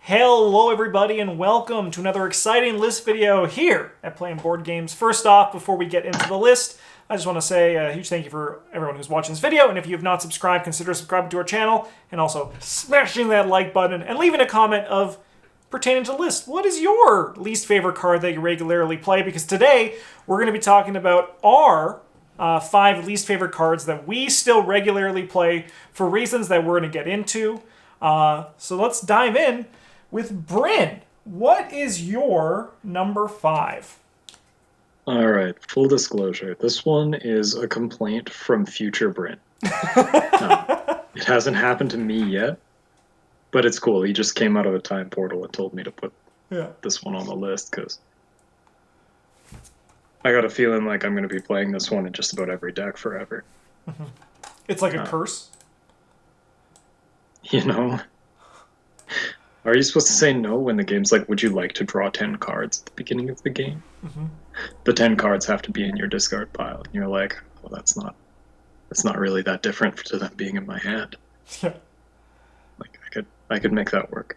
Hello everybody and welcome to another exciting list video here at Playing Board Games. First off, before we get into the list, I just want to say a huge thank you for everyone who's watching this video, and if you have not subscribed, consider subscribing to our channel, and also smashing that like button, and leaving a comment of pertaining to the list. What is your least favorite card that you regularly play? Because today, we're going to be talking about our 5 least favorite cards that we still regularly play for reasons that we're going to get into. So let's dive in with Bryn. What is your number 5? All right, full disclosure. This one is a complaint from future Bryn. It hasn't happened to me yet, but it's cool. He just came out of a time portal and told me to put this one on the list because I got a feeling like I'm going to be playing this one in just about every deck forever. It's like a curse. You know? Are you supposed to say no when the game's like, would you like to draw 10 cards at the beginning of the game? The 10 cards have to be in your discard pile. And you're like, well, that's not really that different to them being in my hand. Yeah. Like, I could make that work.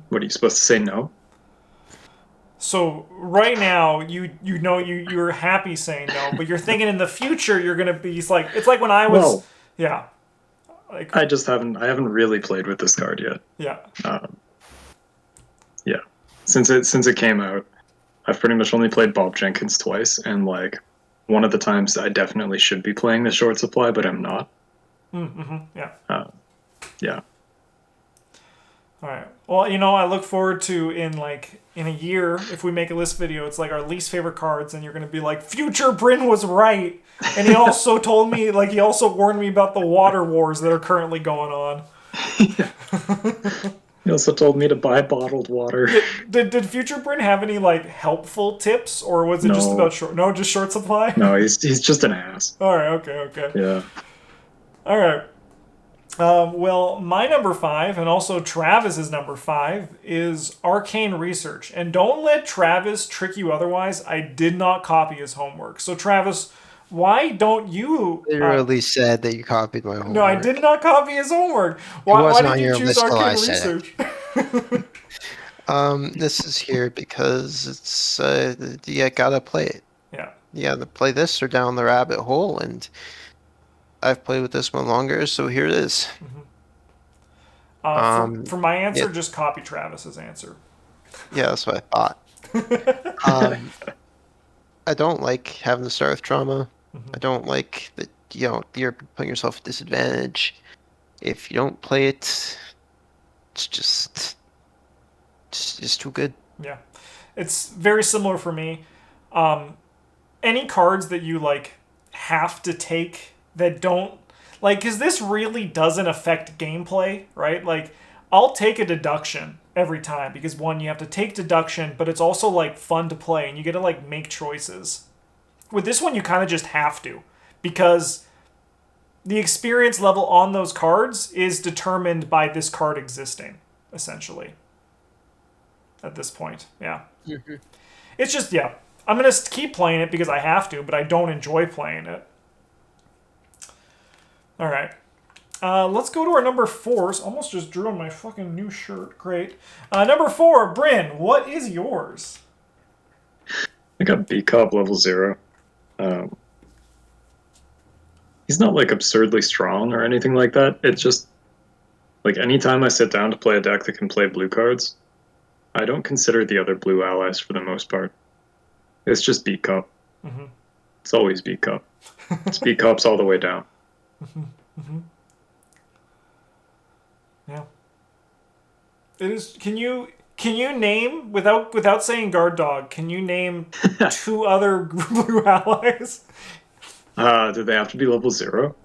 What, are you supposed to say no? So right now, you're happy saying no, but you're thinking in the future you're gonna be. It's like when I was. Well, yeah. Like, I haven't really played with this card yet. Yeah. Yeah. Since it came out, I've pretty much only played Bob Jenkins twice, and like one of the times I definitely should be playing the short supply, but I'm not. Yeah. Yeah. All right. Well, I look forward to in a year, if we make a list video, it's like our least favorite cards, and you're going to be like, future Bryn was right. And he also told me, he also warned me about the water wars that are currently going on. He also told me to buy bottled water. Did future Bryn have any helpful tips, or was it just about just short supply? No, he's just an ass. All right. Okay. Yeah. All right. Well, my number 5, and also Travis's number 5, is Arcane Research. And don't let Travis trick you otherwise. I did not copy his homework. So, Travis, why don't you... literally said that you copied my homework. No, I did not copy his homework. Why did you choose Arcane Research? This is here because it's you gotta play it. Yeah. You gotta play this or down the rabbit hole, and I've played with this one longer, so here it is. For my answer, just copy Travis's answer. Yeah, that's what I thought. I don't like having to start with trauma. I don't like that you're putting yourself at disadvantage. If you don't play it, it's just too good. Yeah. It's very similar for me. Any cards that you have to take that don't because this really doesn't affect gameplay, right? I'll take a deduction every time because one, you have to take deduction, but it's also fun to play and you get to make choices. With this one, you kind of just have to, because the experience level on those cards is determined by this card existing, essentially. At this point, yeah. It's just, I'm going to keep playing it because I have to, but I don't enjoy playing it. All right. Let's go to our number 4s. Almost just drew on my fucking new shirt. Great. Number 4, Bryn, what is yours? I got B-Cop level 0. He's not absurdly strong or anything like that. It's just anytime I sit down to play a deck that can play blue cards, I don't consider the other blue allies for the most part. It's just B-Cop. It's always B-Cop. It's B-Cops all the way down. Yeah. It is. Can you name without saying guard dog? Can you name 2 other blue allies? Do they have to be level 0?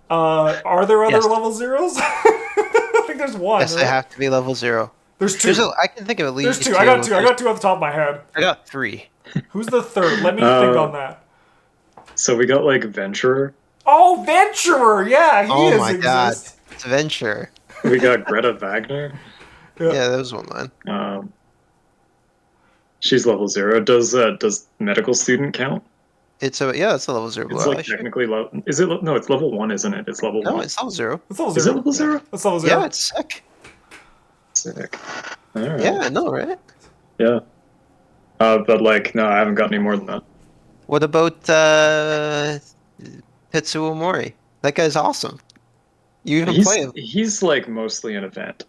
Are there other level 0s? I think there's one. Yes, right? they have to be level 0. There's 2. I can think of at least There's 2. I got 2. I got 2 off the top of my head. I got 3. Who's the third? Let me think on that. So we got Venturer. Oh, Venturer! Yeah, he oh is. My God, it's Venturer. We got Greta Wagner. Yeah, that was one line. She's level 0. Does medical student count? It's a level 0. It's technically low. Is it? No, it's level 1, isn't it? It's level 1. No, it's level 0. It's level 0. Is it level 0? It's level 0. Yeah, it's sick. Sick. All right. Yeah, I know, right? Yeah. But like, no, I haven't got any more than that. What about Tetsuo Mori? That guy's awesome. You even play him. He's like mostly an event.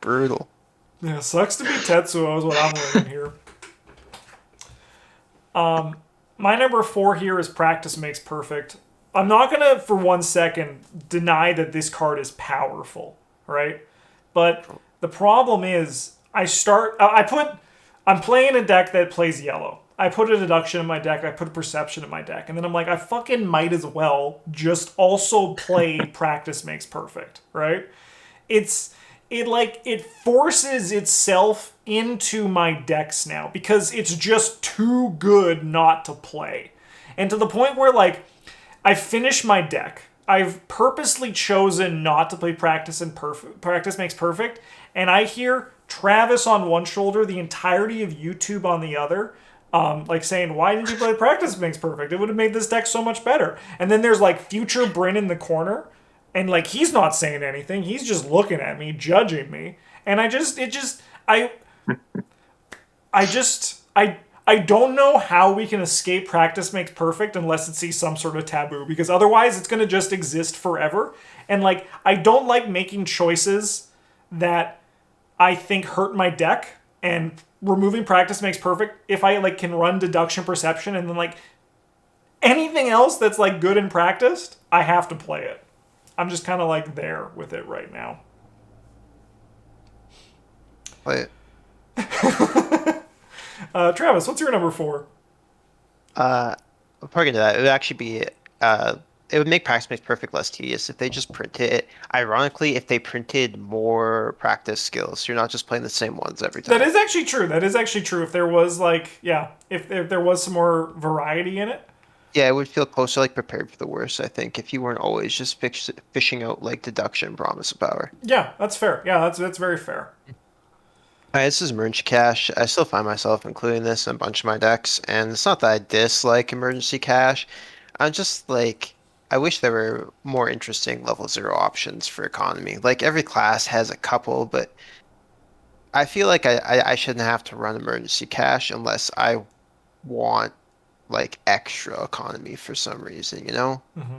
Brutal. Yeah, sucks to be Tetsuo is what I'm learning here. My number 4 here is practice makes perfect. I'm not gonna for 1 second deny that this card is powerful, right? But the problem is I'm playing a deck that plays yellow. I put a deduction in my deck, I put a perception in my deck, and then I'm like, I fucking might as well just also play practice makes perfect, right? It forces itself into my decks now because it's just too good not to play. And to the point where like I finish my deck. I've purposely chosen not to play practice makes perfect, and I hear Travis on one shoulder, the entirety of YouTube on the other, like saying, "Why didn't you play practice makes perfect? It would have made this deck so much better." And then there's like future Bryn in the corner, and like he's not saying anything. He's just looking at me, judging me, and I don't know how we can escape practice makes perfect unless it sees some sort of taboo, because otherwise it's going to just exist forever. And like I don't like making choices that I think hurt my deck, and removing practice makes perfect if I like can run deduction perception and then like anything else that's like good and practiced, I have to play it. I'm just kind of like there with it right now. Play it. Travis, what's your number 4? According to that, it would actually be it would make practice makes perfect less tedious if they just printed it. Ironically, if they printed more practice skills, you're not just playing the same ones every time. That is actually true. That is actually true. If there was like, yeah, if there was some more variety in it. Yeah, it would feel closer like prepared for the worst, I think, if you weren't always just fishing out like deduction, promise of power. Yeah, that's fair. Yeah, that's very fair. Alright, this is Emergency Cash. I still find myself including this in a bunch of my decks, and it's not that I dislike Emergency Cash. I'm just like, I wish there were more interesting level 0 options for economy. Like, every class has a couple, but I feel like I shouldn't have to run Emergency Cash unless I want, like, extra economy for some reason, you know? Mm-hmm.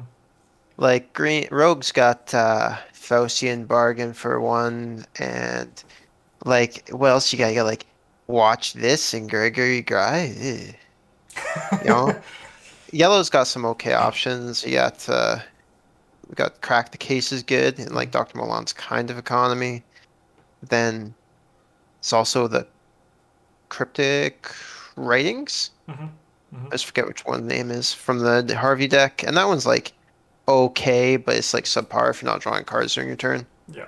Like, Rogue's got Faustian Bargain for one, and like, what else you got? You got like, watch this and Gregory Gry. You know, Yellow's got some okay options. You got we got Crack the Case is good, and like Dr. Milan's kind of economy. Then it's also the Cryptic Writings. Mm-hmm. Mm-hmm. I just forget which one the name is from the Harvey deck, and that one's like okay, but it's like subpar if you're not drawing cards during your turn. Yeah.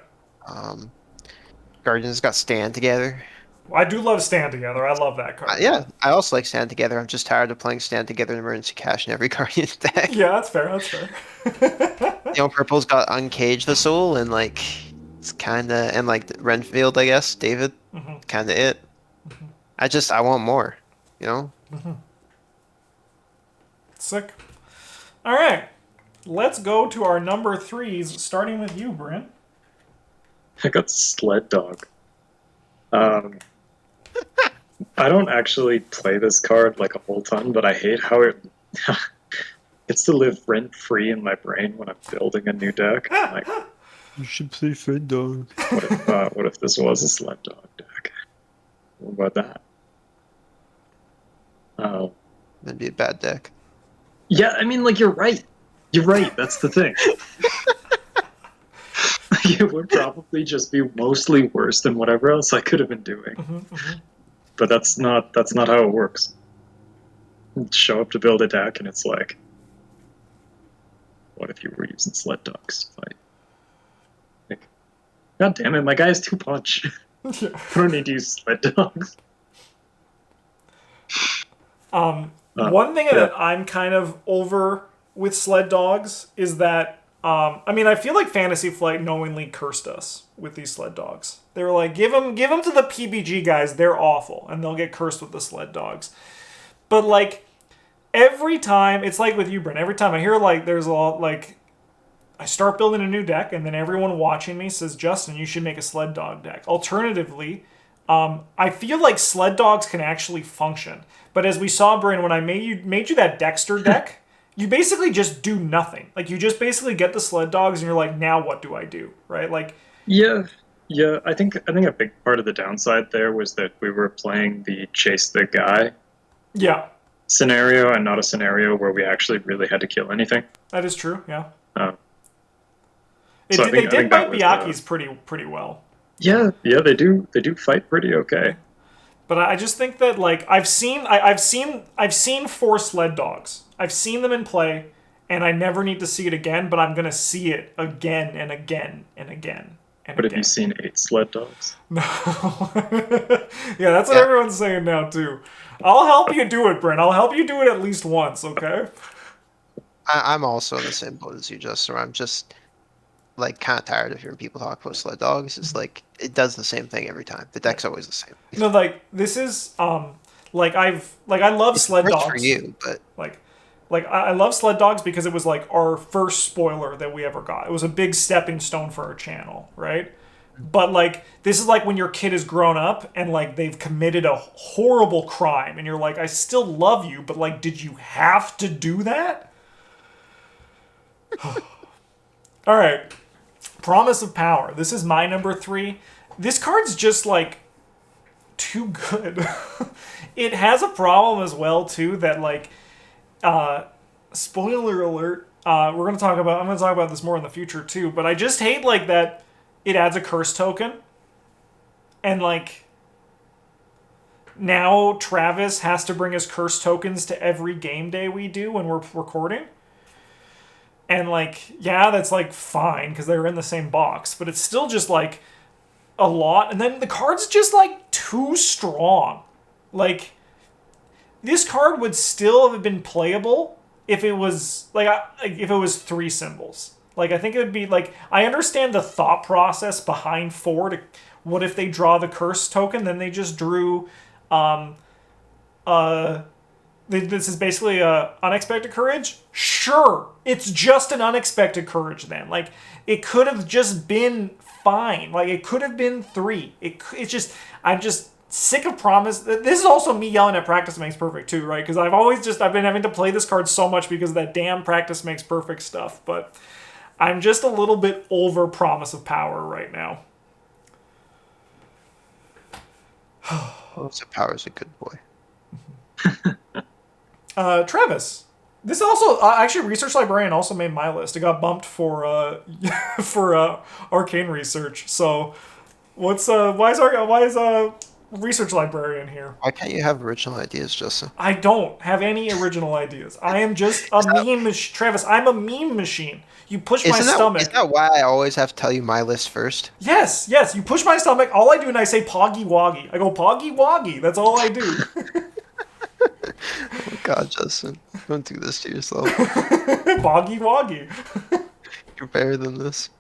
Guardians got Stand Together. Well, I do love Stand Together. I love that card. Yeah, I also like Stand Together. I'm just tired of playing Stand Together in Emergency Cash in every Guardians deck. Yeah, that's fair. That's fair. Purple's got Uncage the Soul, and like, it's kind of, and like Renfield, I guess, David, Mm-hmm. kind of it. Mm-hmm. I want more, you know? Mm-hmm. Sick. All right. Let's go to our number 3s, starting with you, Bryn. I got Sled Dog. I don't actually play this card like a whole ton, but I hate how it gets to live rent free in my brain when I'm building a new deck. I'm like, You should play Sled Dog. what if this was a Sled Dog deck? What about that? Oh, That'd be a bad deck. yeah. I mean, like you're right. You're right. That's the thing. It would probably just be mostly worse than whatever else I could have been doing. Mm-hmm. Mm-hmm. But that's not how it works. Show up to build a deck, and it's like, what if you were using Sled Dogs to fight? Like, God damn it, my guy has 2 punch. Yeah. I don't need to use Sled Dogs. One thing that I'm kind of over with Sled Dogs is that I mean, I feel like Fantasy Flight knowingly cursed us with these Sled Dogs. They were like, give them to the PBG guys. They're awful, and they'll get cursed with the Sled Dogs. But like every time, it's like with you, Brent. Every time I hear like there's a lot like I start building a new deck, and then everyone watching me says, Justin, you should make a sled dog deck. Alternatively, I feel like sled dogs can actually function. But as we saw, Bryn, when I made you that Dexter deck, you basically just do nothing. Like, you just basically get the sled dogs, and you're like, now what do I do? Right? Like, Yeah, yeah. I think a big part of the downside there was that we were playing the chase the guy yeah, scenario and not a scenario where we actually really had to kill anything. that is true. Yeah. Um, They so I did think that bite was Byaku's pretty well. yeah, they do fight pretty okay. But I just think that like I've seen 4 sled dogs. I've seen them in play, and I never need to see it again. But I'm gonna see it again and again and again and But again. have you seen 8 sled dogs? No. Yeah, that's what everyone's saying now too. I'll help you do it, Bryn. I'll help you do it at least once, okay? I'm also in the same boat as you, Justin. I'm just like kind of tired of hearing people talk about sled dogs. It's like it does the same thing every time. The deck's always the same. No, like this is like I love sled It's dogs for you, but like I love sled dogs because it was like our first spoiler that we ever got. It was a big stepping stone for our channel, right? But like this is like when your kid is grown up and like they've committed a horrible crime and you're like, I still love you, but like did you have to do that? All right. Promise of Power. This is my number 3. This card's just like too good. It has a problem as well too that like spoiler alert, I'm going to talk about this more in the future too, but I just hate like that it adds a curse token. And like now Travis has to bring his curse tokens to every game day we do when we're recording. And like, yeah, that's like fine because they're in the same box, but it's still just like a lot. And then the card's just like too strong. Like this card would still have been playable if it was if it was 3 symbols. Like I think it would be like I understand the thought process behind 4 to what if they draw the curse token, then they just drew this is basically a unexpected courage. Sure, it's just an unexpected courage then. Like it could have just been fine. Like it could have been 3. It's just I'm just sick of promise. This is also me yelling at practice makes perfect too, right? Because I've been having to play this card so much because of that damn practice makes perfect stuff. But I'm just a little bit over promise of power right now. Promise of Power is a good boy. Travis. This also actually Research Librarian also made my list. It got bumped for for arcane research. So what's why is Research Librarian here? Why can't you have original ideas, Justin? I don't have any original ideas. I am just a meme machine. Travis, I'm a meme machine. You push my stomach. Isn't that why I always have to tell you my list first? Yes. You push my stomach. All I do and I say Poggy Woggy. I go Poggy Woggy. That's all I do. Oh God, Justin, don't do this to yourself. Poggy Woggy. You're better than this.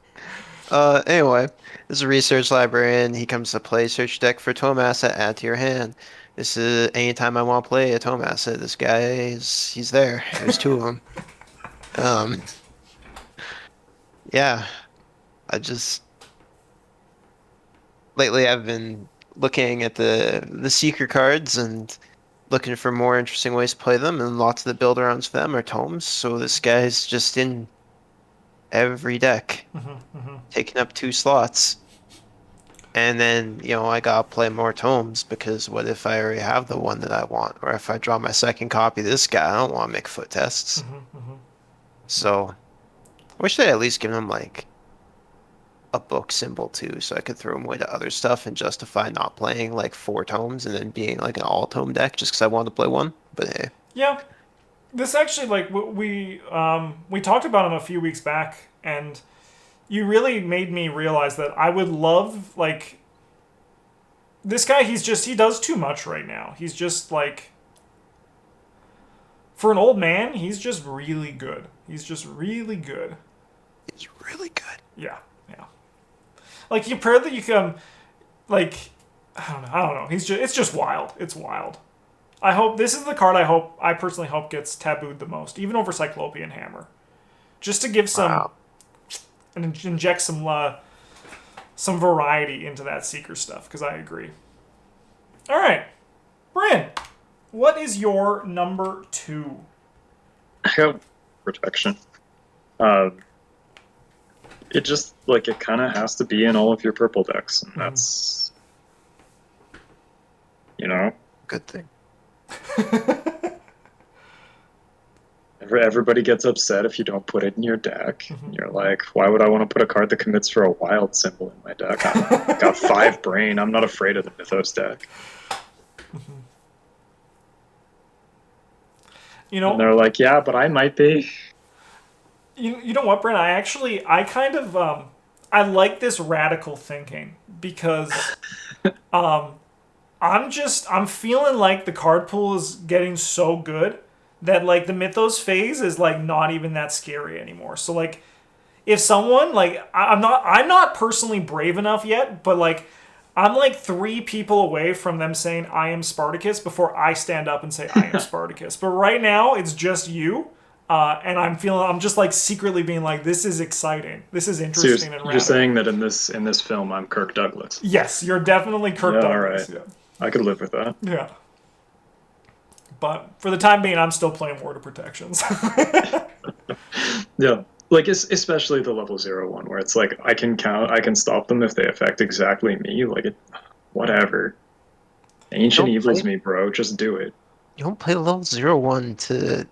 Anyway, this is a research librarian. He comes to play search deck for tome asset, add to your hand. This is anytime I want to play a tome asset. This guy he's there. There's 2 of them. Yeah, lately I've been looking at the secret cards and looking for more interesting ways to play them, and lots of the build arounds for them are tomes. So this guy's just in every deck, taking up 2 slots. And then, I gotta play more tomes because what if I already have the one that I want? Or if I draw my second copy of this guy, I don't want to make foot tests. So, I wish they'd at least give him like a book symbol too, so I could throw him away to other stuff and justify not playing like 4 tomes and then being like an all tome deck just because I wanted to play one. But hey. Yeah. This actually, like, we talked about him a few weeks back, and you really made me realize that I would love, like, this guy, he does too much right now. He's just, like, for an old man, he's just really good. He's just really good. He's really good. Yeah. Like, you pair that you can, like, I don't know. It's just wild. It's wild. This is the card I personally hope gets tabooed the most, even over Cyclopean Hammer. Just to give some and inject some variety into that Seeker stuff, because I agree. All right, Bryn, what is your number 2? I got protection. It just, like, it kind of has to be in all of your purple decks, and that's, you know, Good thing. everybody gets upset if you don't put it in your deck. You're like, why would I want to put a card that commits for a wild symbol in my deck? I've got 5 brain. I'm not afraid of the Mythos deck. You know, And they're like, yeah, but I might be. you know what, Bryn? I kind of I like this radical thinking, because I'm feeling like the card pool is getting so good that, like, the Mythos phase is, like, not even that scary anymore. So, like, if someone, like, I'm not personally brave enough yet, but, like, I'm like 3 people away from them saying I am Spartacus before I stand up and say I am Spartacus. But right now it's just you, and I'm just, like, secretly being like, this is exciting, this is interesting, and radical. You're saying that in this film I'm Kirk Douglas. Yes, you're definitely Kirk Douglas. All right. Yeah. I could live with that. Yeah. But for the time being, I'm still playing Ward of Protections. Yeah. Like, especially the level 0 one, where it's like, I can stop them if they affect exactly me. Like, whatever. Ancient Evil's me, bro. Just do it. You don't play level 0-1 to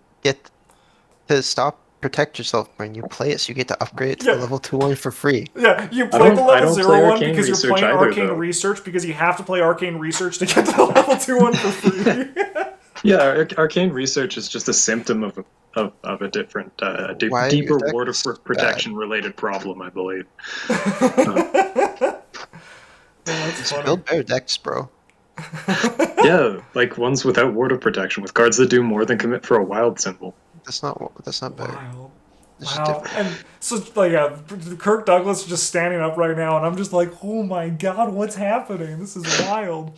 protect yourself, Bryn. You play it so you get to upgrade it to the level 2-1 for free. Yeah, you play the level 0-1 because you're playing Arcane though. Research, because you have to play Arcane Research to get to the level 2-1 for free. Yeah, Arcane Research is just a symptom of a different, deeper Ward of Protection related problem, I believe. Just build better decks, bro. Yeah, like ones without Ward of Protection, with cards that do more than commit for a wild symbol. That's not better. Wild. It's Wow. And so, like, Kirk Douglas is just standing up right now, and I'm just like, oh my god, what's happening? This is wild.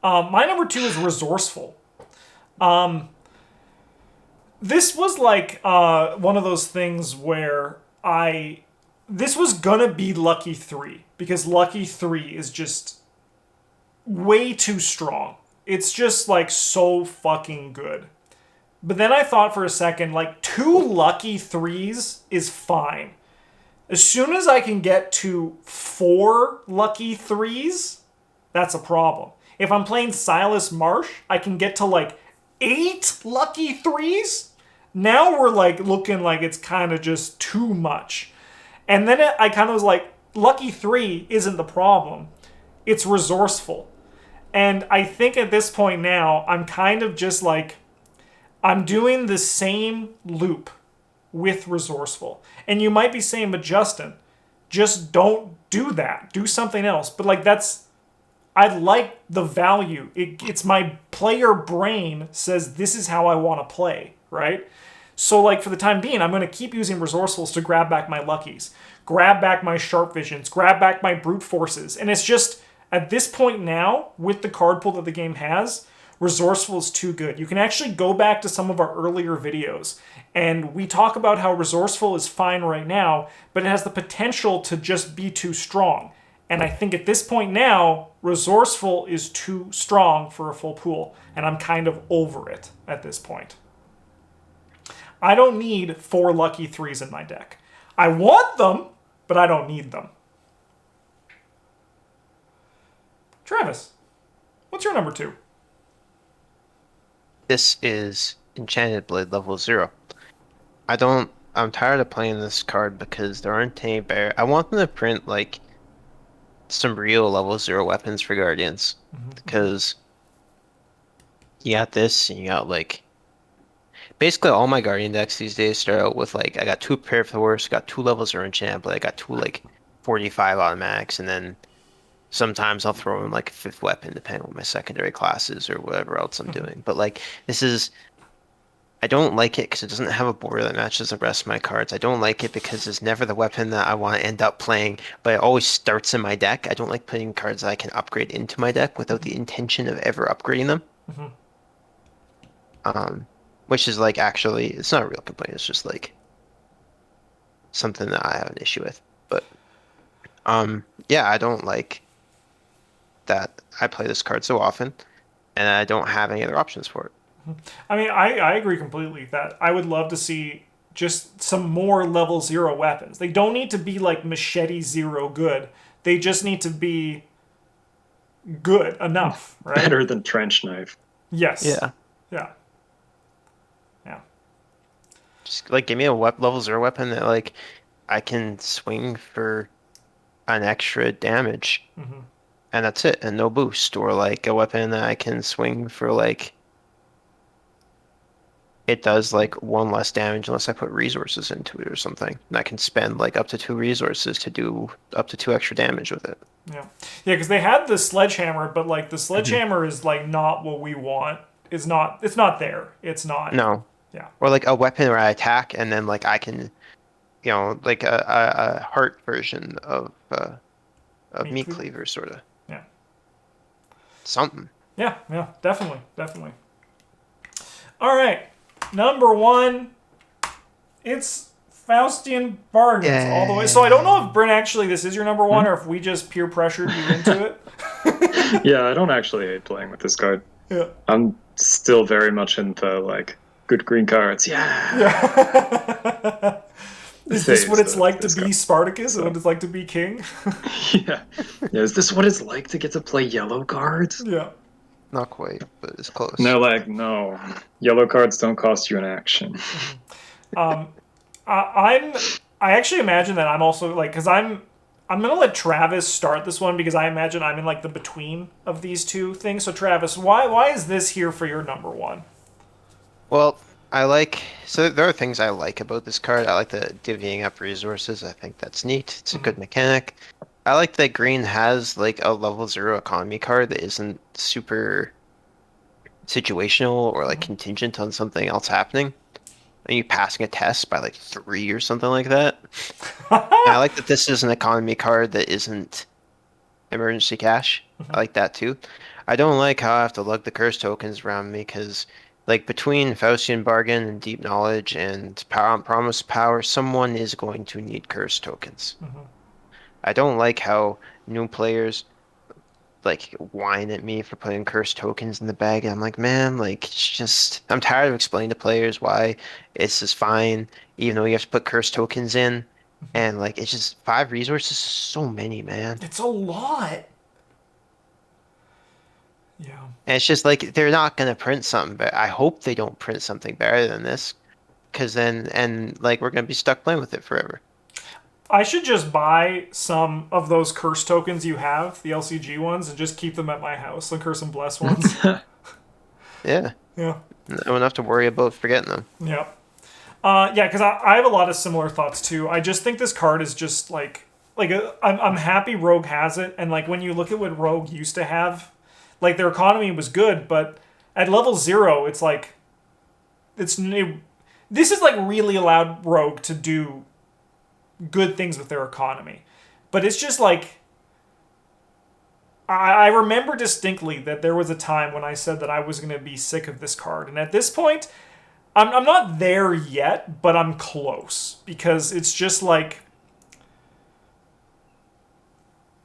My number 2 is Resourceful. This was like one of those things where this was gonna be Lucky 3, because Lucky 3 is just way too strong. It's just, like, so fucking good. But then I thought for a second, like, 2 Lucky 3s is fine. As soon as I can get to 4 Lucky 3s, that's a problem. If I'm playing Silas Marsh, I can get to, like, 8 Lucky 3s. Now we're, like, looking like it's kind of just too much. And then I kind of was like, Lucky 3 isn't the problem. It's Resourceful. And I think at this point now, I'm kind of just like, I'm doing the same loop with Resourceful. And you might be saying, but Justin, just don't do that. Do something else. But, like, I like the value. It's my player brain says this is how I want to play, right? So, like, for the time being, I'm going to keep using Resourcefuls to grab back my Luckies, grab back my Sharp Visions, grab back my Brute Forces. And it's just, at this point now, with the card pool that the game has, Resourceful is too good. You can actually go back to some of our earlier videos, and we talk about how Resourceful is fine right now, but it has the potential to just be too strong. And I think at this point now, Resourceful is too strong for a full pool, and I'm kind of over it at this point. I don't need 4 Lucky 3s in my deck. I want them, but I don't need them. Travis, what's your number 2? This is Enchanted Blade level 0. I'm tired of playing this card because there aren't any better. I want them to print, like, some real level 0 weapons for Guardians. Because you got this, and you got, like, basically all my Guardian decks these days start out with, like, I got 2 Prepare for the Worst, got 2 levels 0 Enchanted Blade, I got 2, like, 45 automatics, and then sometimes I'll throw in, like, a 5th weapon depending on what my secondary class is or whatever else I'm doing. But, like, I don't like it because it doesn't have a border that matches the rest of my cards. I don't like it because it's never the weapon that I want to end up playing, but it always starts in my deck. I don't like putting cards that I can upgrade into my deck without the intention of ever upgrading them. Which is, like, actually, it's not a real complaint. It's just, like, something that I have an issue with. But yeah, I don't like that I play this card so often, and I don't have any other options for it. I mean, I agree completely that I would love to see just some more level 0 weapons. They don't need to be like machete 0 good. They just need to be good enough, right? Better than trench knife. Yes. Yeah, Yeah. Yeah. just like give me a level 0 weapon that like I can swing for an extra damage, and that's it, and no boost, or like a weapon that I can swing for like it does like one less damage unless I put resources into it or something. And I can spend like up to 2 resources to do up to 2 extra damage with it. Yeah. Yeah, because they had the sledgehammer, but like the sledgehammer is like not what we want. It's not there. It's not. No. Yeah. Or like a weapon where I attack and then like I can, like a heart version of meat cleaver sort of Yeah. something. Yeah, yeah, definitely, definitely. All right, number 1, it's Faustian Bargains all the way. So I don't know if Bryn actually this is your number 1 or if we just peer pressured you into it. Yeah, I don't actually hate playing with this card. Yeah. I'm still very much into like good green cards. Yeah. Yeah. Is this what it's like to be card. Spartacus and what it's like to be king? Yeah. Yeah. Is this what it's like to get to play yellow cards? Yeah. Not quite, but it's close. And they're like, no, yellow cards don't cost you an action. I actually imagine that I'm also like because I'm gonna let Travis start this one because I imagine I'm in like the between of these two things. So Travis, why is this here for your number 1? Well, so there are things I like about this card. I like the divvying up resources. I think that's neat. It's a good mechanic. I like that green has like a level 0 economy card that isn't super situational or like contingent on something else happening. And you passing a test by like 3 or something like that. And I like that this is an economy card that isn't emergency cash. I like that too. I don't like how I have to lug the curse tokens around me because like between Faustian Bargain and Deep Knowledge and Power on Promise Power, someone is going to need curse tokens. I don't like how new players like whine at me for putting curse tokens in the bag. And I'm like, man, like it's just I'm tired of explaining to players why this is fine, even though you have to put curse tokens in. And like it's just 5 resources is so many, man. It's a lot. Yeah. And it's just like they're not gonna print something, but I hope they don't print something better than this. Cause then and like we're gonna be stuck playing with it forever. I should just buy some of those curse tokens you have, the LCG ones, and just keep them at my house, the curse and bless ones. Yeah. Yeah. I won't have to worry about forgetting them. Yeah. Yeah, because I have a lot of similar thoughts too. I just think this card is just I'm happy Rogue has it, and like when you look at what Rogue used to have, like their economy was good, but at level 0, it's like this is like really allowed Rogue to do good things with their economy, but it's just like I remember distinctly that there was a time when I said that I was going to be sick of this card, and at this point I'm not there yet, but I'm close because it's just like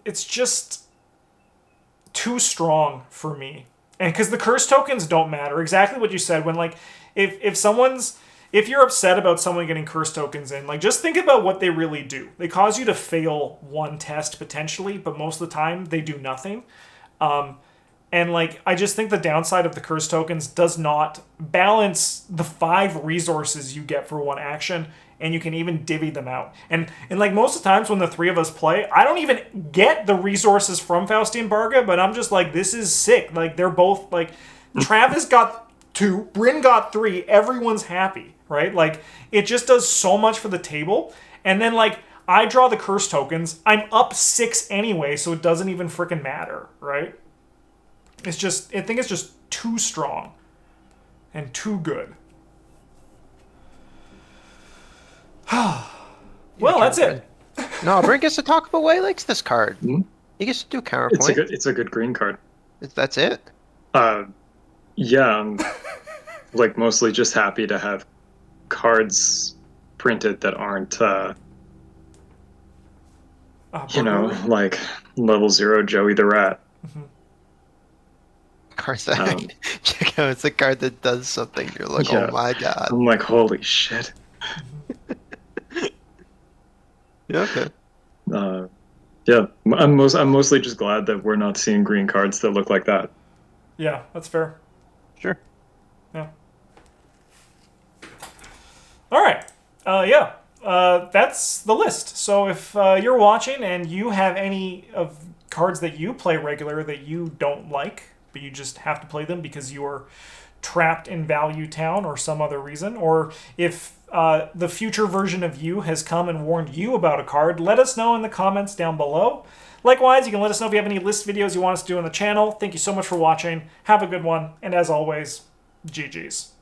it's just too strong for me. And because the curse tokens don't matter, exactly what you said, when like if you're upset about someone getting curse tokens in, like just think about what they really do. They cause you to fail one test potentially, but most of the time they do nothing. And like I just think the downside of the curse tokens does not balance the 5 resources you get for one action, and you can even divvy them out. And like most of the times when the 3 of us play, I don't even get the resources from Faustian Barga, but I'm just like, this is sick. Like they're both like Travis got 2, Bryn got 3, everyone's happy, right? Like it just does so much for the table. And then like I draw the curse tokens, I'm up 6 anyway, so it doesn't even freaking matter, right? It's just, I think it's just too strong and too good. Well, that's it. No, Bryn gets to talk about why he likes this card. He gets to do counterpoint. It's a good green card. That's it. Yeah, I'm like mostly just happy to have cards printed that aren't you know, like level 0 Joey the Rat. Cards that check out. It's a card that does something. You're like, Yeah. oh my god. I'm like, holy shit. Yeah, okay. Yeah, I'm mostly just glad that we're not seeing green cards that look like that. Yeah, that's fair. Sure. Yeah. All right. Yeah. That's the list. So if you're watching and you have any of cards that you play regular that you don't like, but you just have to play them because you're trapped in Value Town or some other reason, or if the future version of you has come and warned you about a card, let us know in the comments down below. Likewise, you can let us know if you have any list videos you want us to do on the channel. Thank you so much for watching. Have a good one, and as always, GG's.